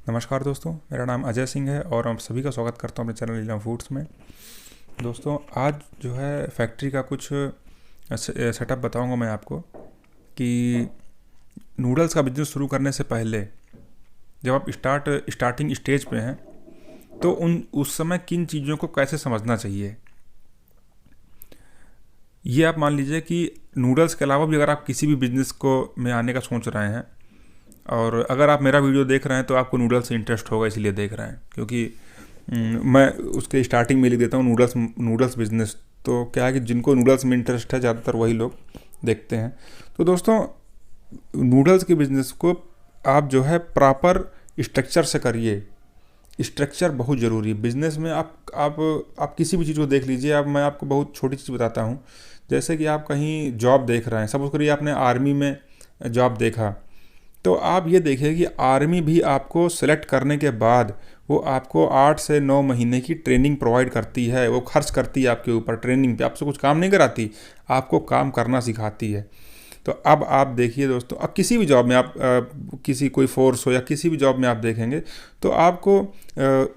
नमस्कार दोस्तों, मेरा नाम अजय सिंह है और आप सभी का स्वागत करता हूं अपने चैनल नीलम फूड्स में। दोस्तों, आज जो है फैक्ट्री का कुछ सेटअप बताऊंगा मैं आपको कि नूडल्स का बिजनेस शुरू करने से पहले जब आप स्टार्टिंग स्टेज पे हैं तो उस समय किन चीज़ों को कैसे समझना चाहिए। ये आप मान लीजिए कि नूडल्स के अलावा भी अगर आप किसी भी बिजनेस को में आने का सोच रहे हैं और अगर आप मेरा वीडियो देख रहे हैं तो आपको नूडल्स से इंटरेस्ट होगा, इसलिए देख रहे हैं क्योंकि मैं उसके स्टार्टिंग में लिख देता हूँ नूडल्स बिजनेस। तो क्या है कि जिनको नूडल्स में इंटरेस्ट है ज़्यादातर वही लोग देखते हैं। तो दोस्तों, नूडल्स के बिज़नेस को आप जो है प्रॉपर स्ट्रक्चर से करिए। स्ट्रक्चर बहुत ज़रूरी है बिज़नेस में। आप किसी भी चीज़ को देख लीजिए। अब मैं आपको बहुत छोटी चीज़ बताता हूँ। जैसे कि आप कहीं जॉब देख रहे हैं, सपोज करिए आपने आर्मी में जॉब देखा, तो आप ये देखिए कि आर्मी भी आपको सेलेक्ट करने के बाद वो आपको 8 से 9 महीने की ट्रेनिंग प्रोवाइड करती है। वो खर्च करती है आपके ऊपर ट्रेनिंग पे, आपसे कुछ काम नहीं कराती, आपको काम करना सिखाती है। तो अब आप देखिए दोस्तों, अब किसी भी जॉब में आप किसी कोई फोर्स हो या किसी भी जॉब में आप देखेंगे तो आपको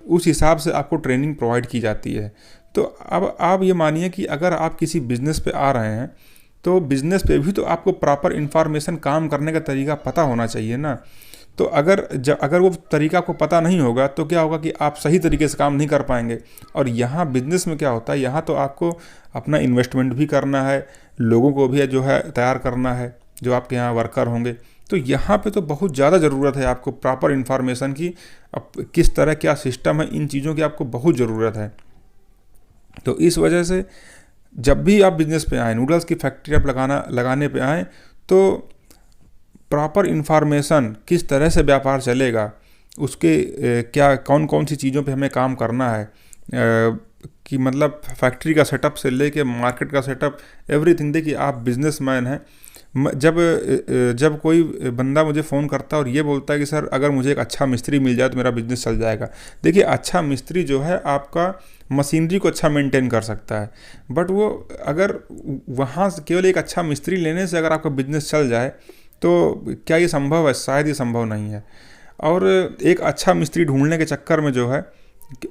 उस हिसाब से आपको ट्रेनिंग प्रोवाइड की जाती है। तो अब आप ये मानिए कि अगर आप किसी बिज़नेस पे आ रहे हैं तो बिज़नेस पे भी तो आपको प्रॉपर इन्फॉर्मेशन, काम करने का तरीका पता होना चाहिए ना। तो अगर वो तरीका आपको पता नहीं होगा तो क्या होगा कि आप सही तरीके से काम नहीं कर पाएंगे। और यहाँ बिज़नेस में क्या होता है, यहाँ तो आपको अपना इन्वेस्टमेंट भी करना है, लोगों को भी जो है तैयार करना है, जो आपके यहाँ वर्कर होंगे। तो यहाँ पे तो बहुत ज़्यादा ज़रूरत है आपको प्रॉपर इन्फॉर्मेशन की। अब किस तरह क्या सिस्टम है, इन चीज़ों की आपको बहुत ज़रूरत है। तो इस वजह से जब भी आप बिज़नेस पे आएँ, नूडल्स की फैक्ट्री आप लगाने पे आएँ, तो प्रॉपर इन्फॉर्मेशन, किस तरह से व्यापार चलेगा, उसके क्या कौन कौन सी चीज़ों पे हमें काम करना है, कि मतलब फैक्ट्री का सेटअप से लेके मार्केट का सेटअप, एवरीथिंग। देखिए, आप बिजनेसमैन हैं। जब कोई बंदा मुझे फ़ोन करता है और ये बोलता है कि सर अगर मुझे एक अच्छा मिस्त्री मिल जाए तो मेरा बिज़नेस चल जाएगा। देखिए, अच्छा मिस्त्री जो है आपका मशीनरी को अच्छा मेंटेन कर सकता है, बट वो अगर वहाँ से केवल एक अच्छा मिस्त्री लेने से अगर आपका बिज़नेस चल जाए तो क्या ये संभव है? शायद ये संभव नहीं है। और एक अच्छा मिस्त्री ढूंढने के चक्कर में जो है,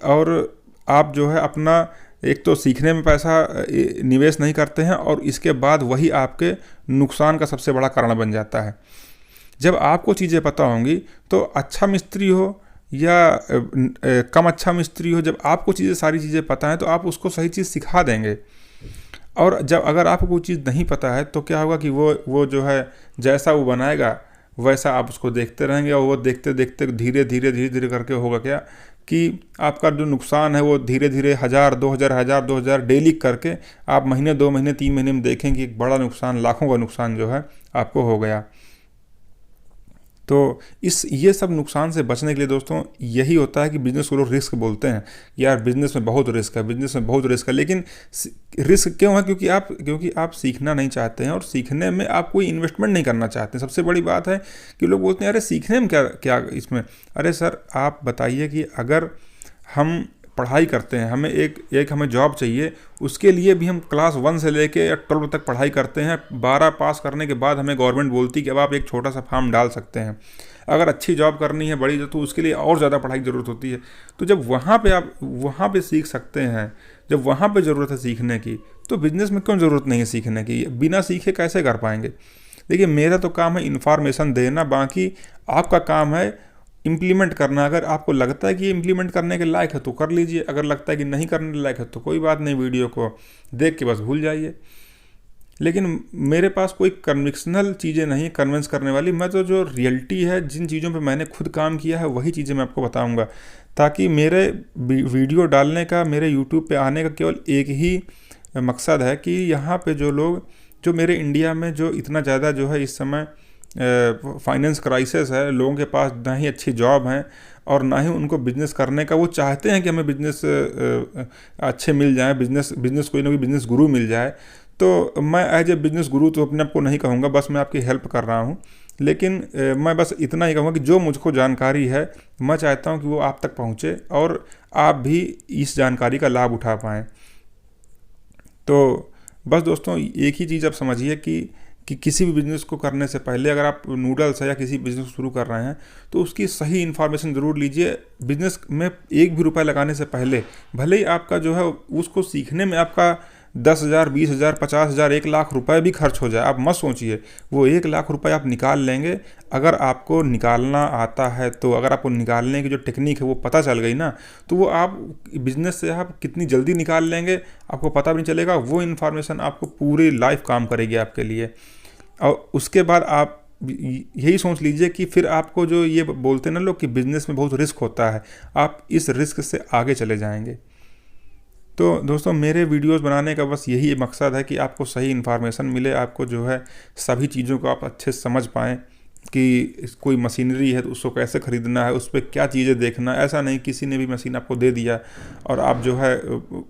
और आप जो है अपना एक तो सीखने में पैसा निवेश नहीं करते हैं और इसके बाद वही आपके नुकसान का सबसे बड़ा कारण बन जाता है। जब आपको चीज़ें पता होंगी तो अच्छा मिस्त्री हो या कम अच्छा मिस्त्री हो, जब आपको सारी चीज़ें पता हैं तो आप उसको सही चीज़ सिखा देंगे। और जब अगर आपको कोई चीज़ नहीं पता है तो क्या होगा कि वो जो है जैसा वो बनाएगा वैसा आप उसको देखते रहेंगे, और वो देखते देखते धीरे धीरे करके होगा क्या कि आपका जो नुकसान है वो धीरे धीरे 1000 डेली करके आप महीने, 2 महीने, 3 महीने में देखेंगे एक बड़ा नुकसान, लाखों का नुकसान जो है आपको हो गया। तो ये सब नुकसान से बचने के लिए दोस्तों यही होता है कि बिज़नेस को लोग रिस्क बोलते हैं। यार बिज़नेस में बहुत रिस्क है, बिज़नेस में बहुत रिस्क है। लेकिन रिस्क क्यों है? क्योंकि आप सीखना नहीं चाहते हैं और सीखने में आप कोई इन्वेस्टमेंट नहीं करना चाहते हैं। सबसे बड़ी बात है कि लोग बोलते हैं अरे सीखने में क्या इसमें। अरे सर, आप बताइए कि अगर हम पढ़ाई करते हैं, हमें हमें जॉब चाहिए, उसके लिए भी हम क्लास 1 से लेके 12 तक पढ़ाई करते हैं। 12 पास करने के बाद हमें गवर्नमेंट बोलती है कि अब आप एक छोटा सा फार्म डाल सकते हैं। अगर अच्छी जॉब करनी है, बड़ी, तो उसके लिए और ज़्यादा पढ़ाई की ज़रूरत होती है। तो जब आप वहाँ पे सीख सकते हैं, जब वहाँ पे ज़रूरत है सीखने की, तो बिज़नेस में क्यों ज़रूरत नहीं है सीखने की? बिना सीखे कैसे कर पाएंगे? देखिए, मेरा तो काम है इन्फॉर्मेशन देना, बाकी आपका काम है इम्प्लीमेंट करना। अगर आपको लगता है कि ये इम्प्लीमेंट करने के लायक है तो कर लीजिए, अगर लगता है कि नहीं करने के लायक है तो कोई बात नहीं, वीडियो को देख के बस भूल जाइए। लेकिन मेरे पास कोई कन्विक्शनल चीज़ें नहीं कन्विंस करने वाली। मैं तो जो रियलिटी है, जिन चीज़ों पे मैंने खुद काम किया है, वही चीज़ें मैं आपको बताऊंगा, ताकि मेरे वीडियो डालने का, मेरे यूट्यूब पे आने का केवल एक ही मकसद है कि यहाँ पे जो मेरे इंडिया में जो इतना ज़्यादा जो है इस समय फाइनेंस क्राइसिस है, लोगों के पास ना ही अच्छी जॉब हैं और ना ही उनको बिज़नेस करने का, वो चाहते हैं कि हमें बिज़नेस अच्छे मिल जाए, बिज़नेस कोई ना कोई बिज़नेस गुरु मिल जाए। तो मैं एज ए बिज़नेस गुरु तो अपने आप को नहीं कहूँगा, बस मैं आपकी हेल्प कर रहा हूँ। लेकिन मैं बस इतना ही कहूँगा कि जो मुझको जानकारी है, मैं चाहता हूँ कि वो आप तक पहुँचे और आप भी इस जानकारी का लाभ उठा पाएँ। तो बस दोस्तों, एक ही चीज़ आप समझिए कि कि किसी भी बिज़नेस को करने से पहले अगर आप नूडल्स है या किसी बिज़नेस को शुरू कर रहे हैं तो उसकी सही इन्फॉर्मेशन ज़रूर लीजिए। बिज़नेस में एक भी रुपया लगाने से पहले, भले ही आपका जो है उसको सीखने में आपका 10,000, 20,000, 50,000, 1,00,000 रुपये भी खर्च हो जाए, आप मत सोचिए, वो 1,00,000 रुपये आप निकाल लेंगे अगर आपको निकालना आता है तो। अगर आपको निकालने की जो टेक्निक है वो पता चल गई ना, तो वो आप बिज़नेस से आप कितनी जल्दी निकाल लेंगे आपको पता भी नहीं चलेगा। वो इन्फॉर्मेशन आपको पूरी लाइफ काम करेगी आपके लिए। और उसके बाद आप यही सोच लीजिए कि फिर आपको जो ये बोलते हैं ना लोग कि बिज़नेस में बहुत रिस्क होता है, आप इस रिस्क से आगे चले जाएंगे। तो दोस्तों, मेरे वीडियोस बनाने का बस यही मकसद है कि आपको सही इन्फॉर्मेशन मिले, आपको जो है सभी चीज़ों को आप अच्छे से समझ पाएँ कि कोई मशीनरी है तो उसको कैसे ख़रीदना है, उस पर क्या चीज़ें देखना है। ऐसा नहीं किसी ने भी मशीन आपको दे दिया और आप जो है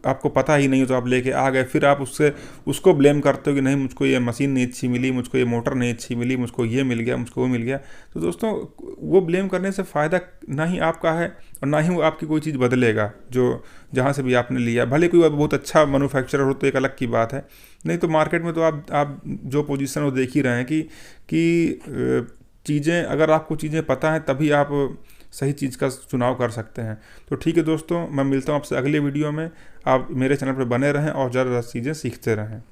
आपको पता ही नहीं हो तो आप लेके आ गए, फिर आप उसको ब्लेम करते हो कि नहीं मुझको ये मशीन नहीं अच्छी मिली, मुझको ये मोटर नहीं अच्छी मिली, मुझको ये मिल गया, मुझको वो मिल गया। तो दोस्तों, वो ब्लेम करने से फ़ायदा ना ही आपका है और ना ही वो आपकी कोई चीज़ बदलेगा जो जहाँ से भी आपने लिया। भले कोई बहुत अच्छा मैन्युफैक्चरर हो तो एक अलग की बात है, नहीं तो मार्केट में तो आप जो पोजीशन वो देख ही रहे हैं कि चीज़ें, अगर आपको चीज़ें पता हैं तभी आप सही चीज़ का चुनाव कर सकते हैं। तो ठीक है दोस्तों, मैं मिलता हूँ आपसे अगले वीडियो में। आप मेरे चैनल पर बने रहें और ज़्यादा चीज़ें सीखते रहें।